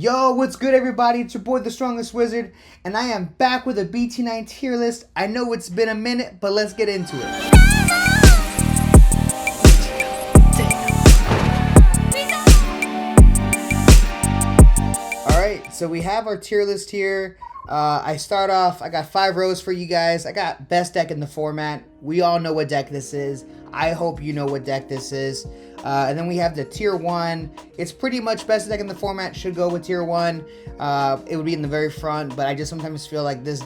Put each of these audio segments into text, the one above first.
Yo, what's good everybody? It's your boy the Strongest Wizard, and I am back with a BT9 tier list. I know it's been a minute, but let's get into it. Alright, so we have our tier list here. I start off, I got 5 rows for you guys. I got best deck in the format. We all know what deck this is. I hope you know what deck this is. And then we have the tier 1. It's pretty much best deck in the format, should go with tier 1. It would be in the very front, but I just sometimes feel like this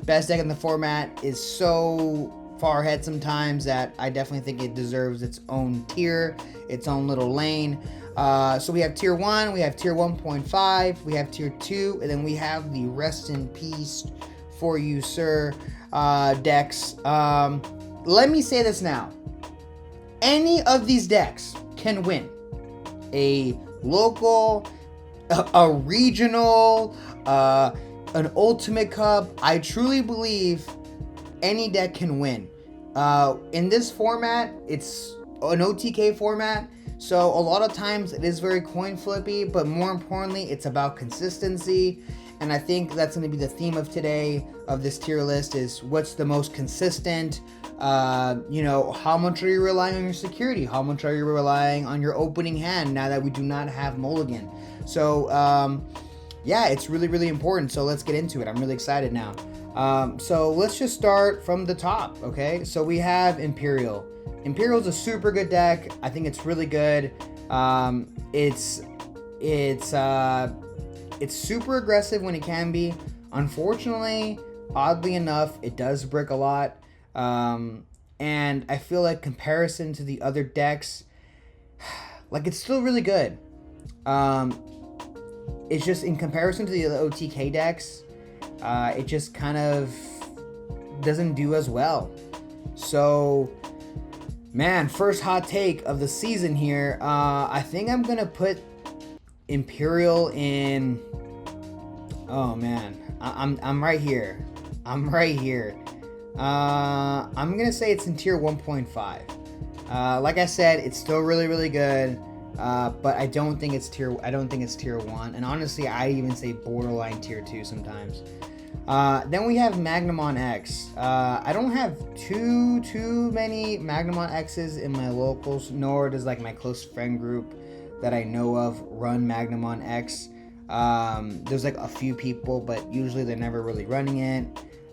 best deck in the format is so far ahead sometimes that I definitely think it deserves its own tier, its own little lane. So we have tier 1, we have tier 1.5, we have tier 2, and then we have the rest in peace for you, sir, decks. Let me say this now. Any of these decks can win. A local, a regional, an ultimate cup. I truly believe any deck can win. In this format, it's an OTK format, so a lot of times it is very coin flippy, but more importantly, it's about consistency. And I think that's going to be the theme of today, of this tier list, is what's the most consistent. How much are you relying on your security? How much are you relying on your opening hand now that we do not have Mulligan? So, yeah, it's really, really important. So let's get into it. I'm really excited now. So let's just start from the top, okay? So we have Imperial. Imperial's a super good deck. I think it's really good. It's super aggressive when it can be. Unfortunately, oddly enough, it does brick a lot. And I feel like comparison to the other decks, like it's still really good. It's just in comparison to the other OTK decks, it just kind of doesn't do as well. So, man, first hot take of the season here. I think I'm gonna put Imperial in. Oh man, I'm right here. I'm gonna say it's in tier 1.5. Like I said, it's still really, really good. But I don't think it's tier 1. And honestly, I even say borderline tier 2 sometimes. Then we have Magnamon X. I don't have too many Magnamon X's in my locals, nor does like my close friend group that I know of run Magnamon X. There's like a few people, but usually they're never really running it.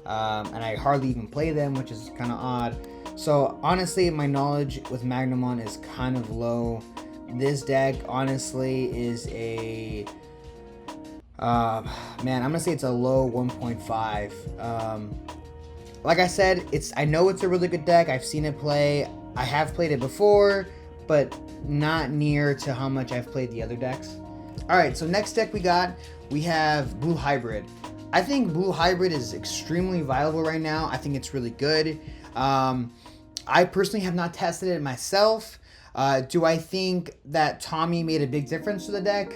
And I hardly even play them, which is kind of odd. So honestly, my knowledge with Magnamon is kind of low. This deck honestly is a I'm gonna say it's a low 1.5. Like I said, I know it's a really good deck. I've seen it play. I have played it before, but not near to how much I've played the other decks. Alright, so next deck we have Blue Hybrid. I think Blue Hybrid is extremely viable right now. I think it's really good. I personally have not tested it myself. Do I think that Tommy made a big difference to the deck?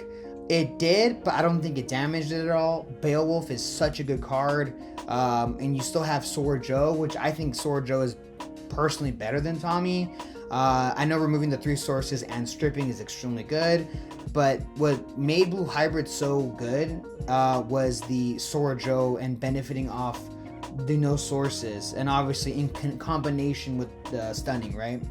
It did, but I don't think it damaged it at all. Beowulf is such a good card. And you still have Sword Joe, which I think Sword Joe is personally better than Tommy. I know removing the 3 sources and stripping is extremely good, but what made Blue Hybrid so good was the Sword Joe and benefiting off the no sources, and obviously in combination with the stunning, right?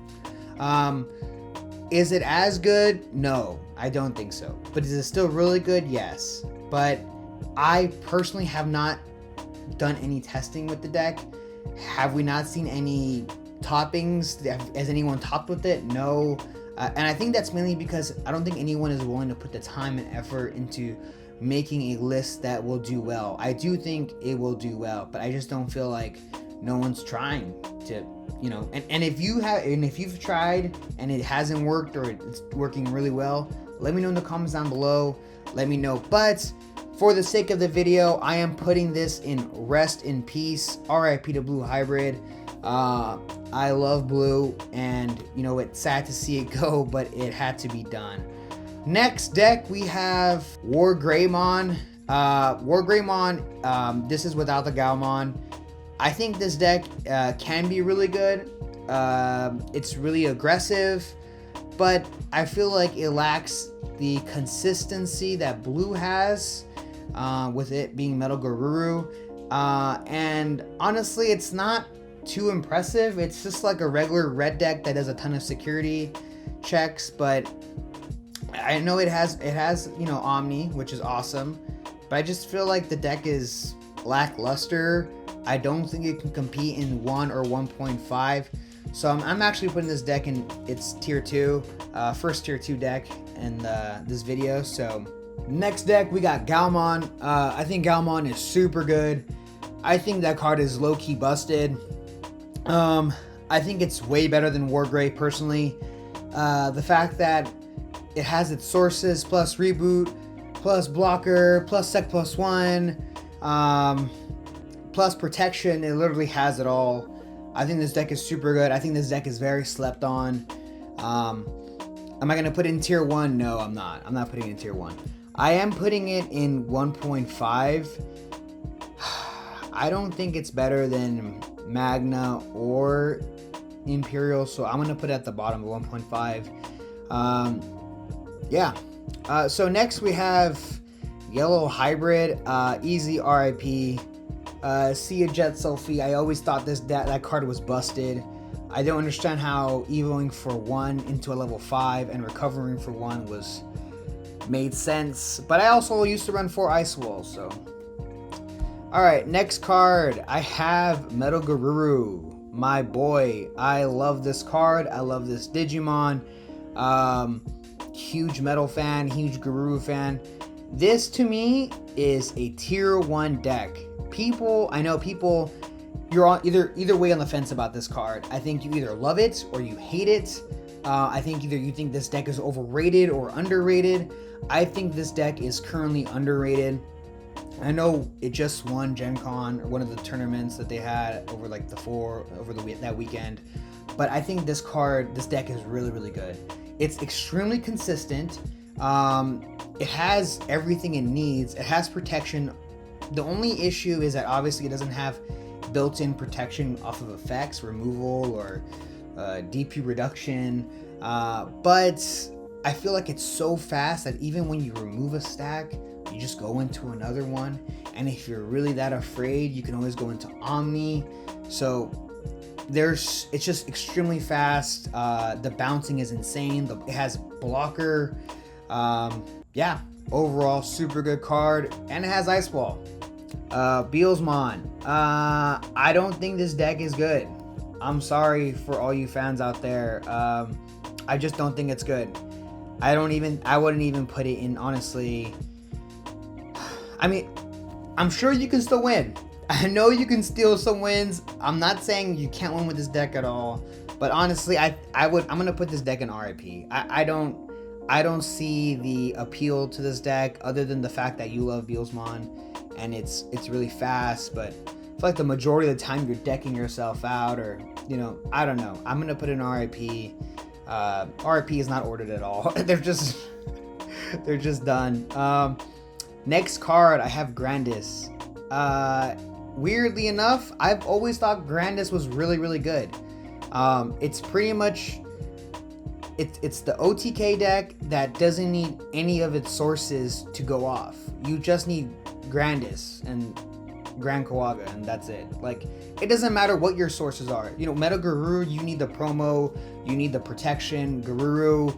Is it as good? No, I don't think so. But is it still really good? Yes. But I personally have not done any testing with the deck. Have we not seen any toppings? Has anyone topped with it? No. And I think that's mainly because I don't think anyone is willing to put the time and effort into making a list that will do well. I do think it will do well, but I just don't feel like no one's trying to, and if you've tried and it hasn't worked, or it's working really well, let me know in the comments down below. Let me know. But for the sake of the video, I am putting this in rest in peace. RIP to Blue Hybrid. I love blue, and it's sad to see it go, but it had to be done. Next deck we have Wargreymon. Wargreymon, this is without the Gaomon. I think this deck can be really good. It's really aggressive. but I feel like it lacks the consistency that blue has, with it being Metal Garuru. And honestly, it's not too impressive. It's just like a regular red deck that does a ton of security checks, but I know it has Omni, which is awesome, but I just feel like the deck is lackluster. I don't think it can compete in 1 or 1.5. So I'm actually putting this deck in its tier 2, first tier 2 deck in this video. So next deck we got Gaomon. I think Gaomon is super good. I think that card is low-key busted. I think it's way better than Wargrey personally. The fact that it has its sources plus reboot, plus blocker, plus sec +1, plus protection. It literally has it all. I think this deck is super good. I think this deck is very slept on. Am I going to put it in tier 1? No, I'm not. I'm not putting it in tier 1. I am putting it in 1.5. I don't think it's better than Magna or Imperial, so I'm going to put it at the bottom of 1.5. Yeah. So next we have Yellow Hybrid, easy RIP. See a Jet Selfie. I always thought that card was busted. I don't understand how evoing for 1 into a level 5 and recovering for 1 made sense. But I also used to run 4 Ice Walls, so. Alright, next card. I have Metal Garuru. My boy. I love this card. I love this Digimon. Huge Metal fan, huge Garuru fan. This to me is a tier 1 deck. I know people, you're on either way on the fence about this card. I think you either love it or you hate it. I think either you think this deck is overrated or underrated. I think this deck is currently underrated. I know it just won Gen Con, or one of the tournaments that they had over like that weekend. But I think this deck is really, really good. It's extremely consistent. It has everything it needs. It has protection. The only issue is that obviously it doesn't have built-in protection off of effects, removal, or DP reduction. But I feel like it's so fast that even when you remove a stack, you just go into another one. And if you're really that afraid, you can always go into Omni. So it's just extremely fast. The bouncing is insane. It has blocker. Yeah, overall super good card, and it has Ice Wall. Beelzemon. I don't think this deck is good. I'm sorry for all you fans out there. I just don't think it's good. I wouldn't even put it in, honestly. I mean, I'm sure you can still win. I know you can steal some wins. I'm not saying you can't win with this deck at all, but honestly, I'm gonna put this deck in RIP. I don't see the appeal to this deck other than the fact that you love Beelzemon and it's really fast, but I feel like the majority of the time you're decking yourself out, or I don't know. I'm gonna put in RIP. RIP is not ordered at all. they're just done. Next card, I have Grandis. Weirdly enough, I've always thought Grandis was really, really good. It's pretty much it's the OTK deck that doesn't need any of its sources to go off. You just need Grandis and GrandisKuwagamon, and that's it. Like, it doesn't matter what your sources are. Metal Garuru, you need the promo, you need the protection. Garuru,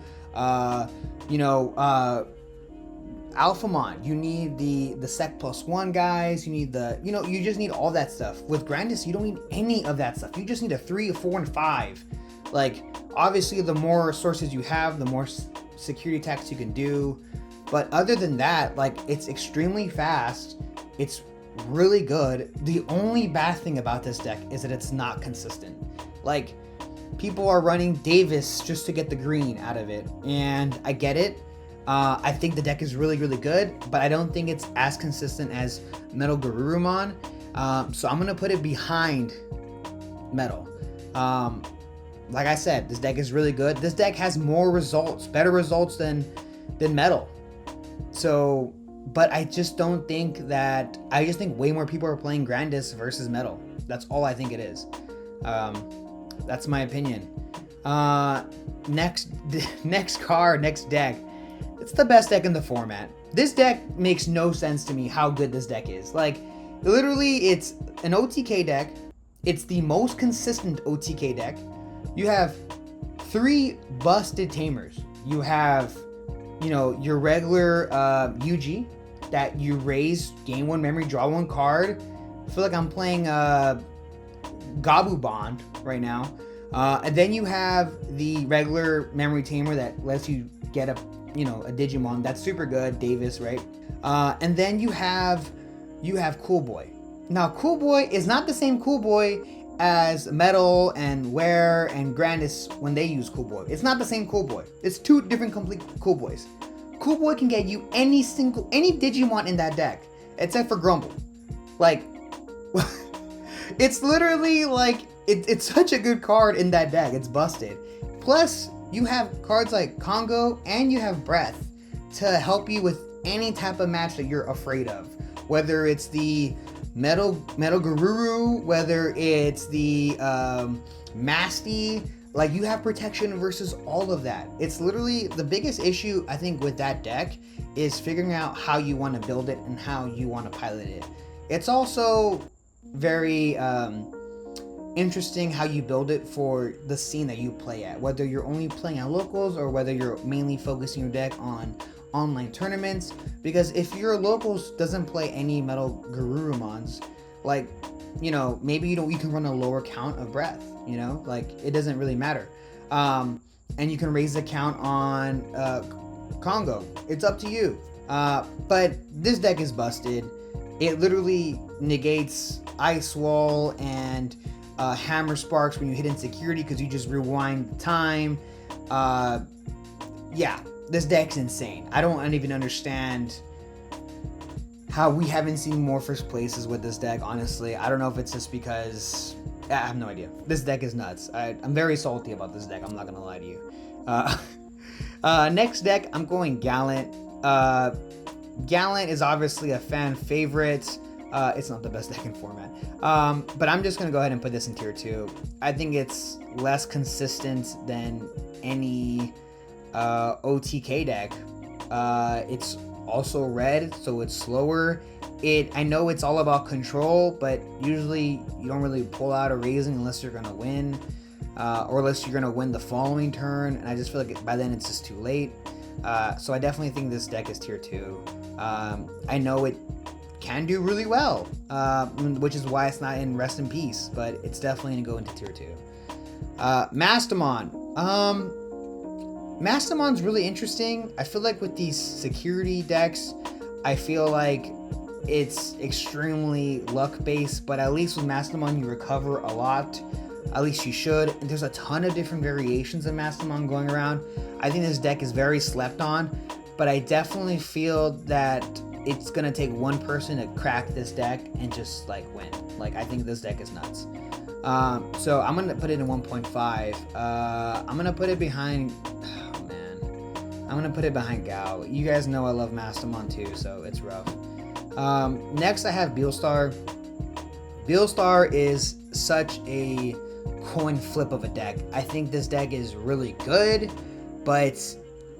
alphamon, you need the sec +1 guys, you need you just need all that stuff. With Grandis, you don't need any of that stuff. You just need a 3, a 4, and 5. Like, obviously the more sources you have, the more security attacks you can do, but other than that, like, it's extremely fast. It's really good. The only bad thing about this deck is that it's not consistent. Like, people are running Davis just to get the green out of it, and I get it. I think the deck is really, really good, but I don't think it's as consistent as Metal Garurumon. So I'm going to put it behind Metal. Like I said, this deck is really good. This deck has more results, better results than Metal. So, but I just don't think that, I just think way more people are playing Grandis versus Metal. That's all I think it is. That's my opinion. Next deck. It's the best deck in the format. This deck makes no sense to me how good this deck is. Like, literally, it's an OTK deck. It's the most consistent OTK deck. You have 3 busted tamers. You have, your regular UG that you raise, gain 1 memory, draw 1 card. I feel like I'm playing Gaomon right now. And then you have the regular memory tamer that lets you get a Digimon. That's super good, Davis, right? And then you have Cool Boy. Now, Cool Boy is not the same Cool Boy as Metal and Ware and Grandis when they use Cool Boy. It's not the same Cool Boy. It's 2 different complete Cool Boys. Cool Boy can get you any Digimon in that deck, except for Grumble. Like, it's literally like, it's such a good card in that deck. It's busted. Plus, you have cards like Congo and you have Breath to help you with any type of match that you're afraid of. Whether it's the Metal Garuru, whether it's the Masty, like, you have protection versus all of that. It's literally the biggest issue, I think, with that deck is figuring out how you want to build it and how you want to pilot it. It's also very interesting how you build it for the scene that you play at, whether you're only playing at locals or whether you're mainly focusing your deck on online tournaments. Because if your locals doesn't play any Metal Garurumons, like, maybe you can run a lower count of Breath, like, it doesn't really matter. And you can raise the count on Congo. It's up to you. But this deck is busted. It literally negates Ice Wall and Hammer Sparks when you hit insecurity because you just rewind time. Yeah, this deck's insane. I don't even understand how we haven't seen more first places with this deck, honestly. I don't know if it's just because... I have no idea. This deck is nuts. I'm very salty about this deck. I'm not going to lie to you. Next deck, I'm going Gallant. Gallant is obviously a fan favorite. It's not the best deck in format. But I'm just going to go ahead and put this in tier 2. I think it's less consistent than any OTK deck. It's also red, so it's slower. I know it's all about control, but usually you don't really pull out a raising unless you're going to win. Or unless you're going to win the following turn. And I just feel like by then it's just too late. So I definitely think this deck is tier 2. I know it can do really well, which is why it's not in Rest in Peace, but it's definitely going to go into tier 2. Mastemon. Mastemon's really interesting. I feel like with these security decks, I feel like it's extremely luck-based, but at least with Mastemon, you recover a lot. At least you should. And there's a ton of different variations of Mastemon going around. I think this deck is very slept on, but I definitely feel that it's going to take one person to crack this deck and just, like, win. Like, I think this deck is nuts. So I'm going to put it in 1.5. I'm going to put it behind... Oh, man. I'm going to put it behind Gao. You guys know I love Mastemon too, so it's rough. Next, I have BeelStar. BeelStar is such a coin flip of a deck. I think this deck is really good, but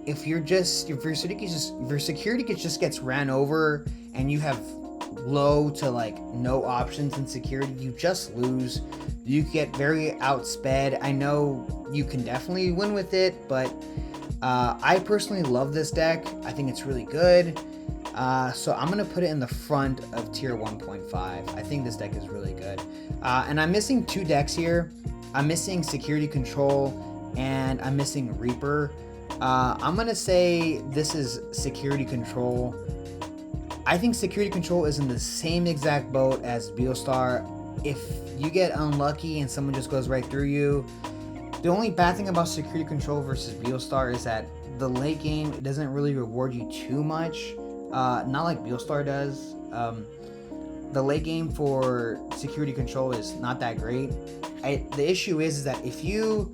if your security just gets ran over and you have low to like no options in security, you just lose. You get very outsped. I know you can definitely win with it, but I personally love this deck. I think it's really good. So I'm going to put it in the front of tier 1.5. I think this deck is really good. And I'm missing 2 decks here. I'm missing Security Control and I'm missing Reaper. I'm going to say this is Security Control. I think Security Control is in the same exact boat as BeelStar. If you get unlucky and someone just goes right through you, the only bad thing about Security Control versus BeelStar is that the late game, it doesn't really reward you too much. Not like BeelStar does. The late game for Security Control is not that great. The issue is that if you,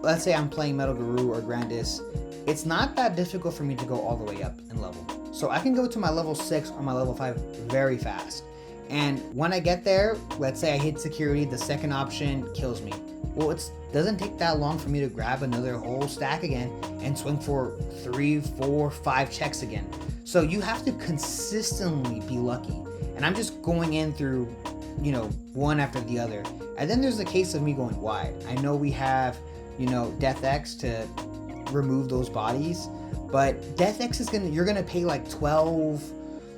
let's say I'm playing Metal Guru or Grandis, it's not that difficult for me to go all the way up in level. So I can go to my level 6 or my level 5 very fast. And when I get there, let's say I hit security, the second option kills me. Well, it doesn't take that long for me to grab another whole stack again and swing for 3, 4, 5 checks again. So you have to consistently be lucky. And I'm just going in through, you know, one after the other. And then there's the case of me going wide. I know we have, you know, Death X to remove those bodies, but Death X is you're gonna pay like 12,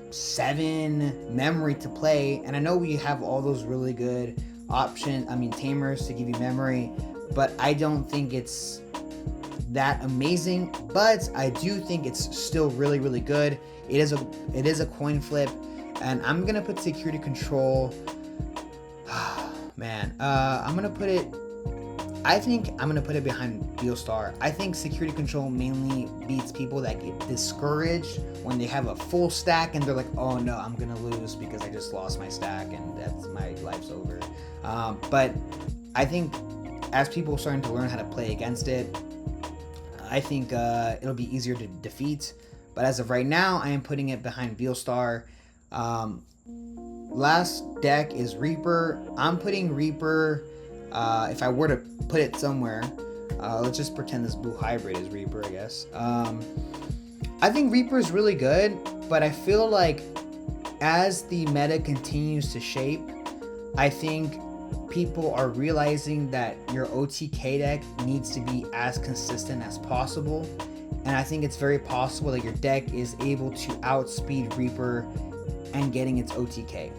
7 memory to play. And I know we have all those really good tamers to give you memory, but I don't think it's that amazing, but I do think it's still really, really good. It is a coin flip, and I'm gonna put security control. Man, I think I'm gonna put it behind BeelStar. I think security control mainly beats people that get discouraged when they have a full stack and they're like, oh no, I'm gonna lose because I just lost my stack and that's my life's over. But I think as people are starting to learn how to play against it, I think it'll be easier to defeat. But as of right now, I am putting it behind BeelStar. Last deck is Reaper. I'm putting Reaper, if I were to put it somewhere, let's just pretend this blue hybrid is Reaper, I guess. I think Reaper is really good, but I feel like as the meta continues to shape, I think people are realizing that your OTK deck needs to be as consistent as possible. And I think it's very possible that your deck is able to outspeed Reaper and getting its OTK.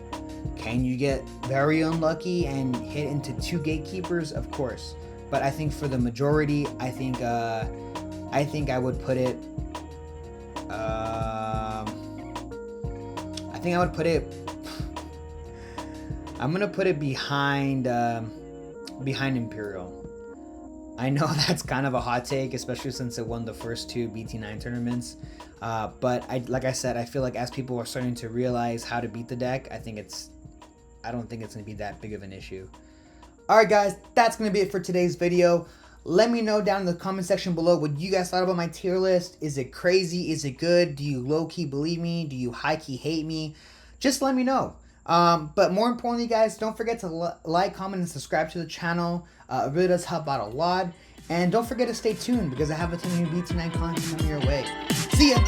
Can you get very unlucky and hit into 2 gatekeepers? Of course. But I think for the majority, I think I would put it I'm gonna put it behind Imperial. I know that's kind of a hot take, especially since it won the first 2 BT9 tournaments. But like I said, I feel like as people are starting to realize how to beat the deck, I don't think it's gonna be that big of an issue. Alright guys, that's gonna be it for today's video. Let me know down in the comment section below what you guys thought about my tier list. Is it crazy? Is it good? Do you low-key believe me? Do you high-key hate me? Just let me know. But more importantly, guys, don't forget to like, comment, and subscribe to the channel. It really does help out a lot. And don't forget to stay tuned because I have a ton of new BT9 content coming your way. See ya!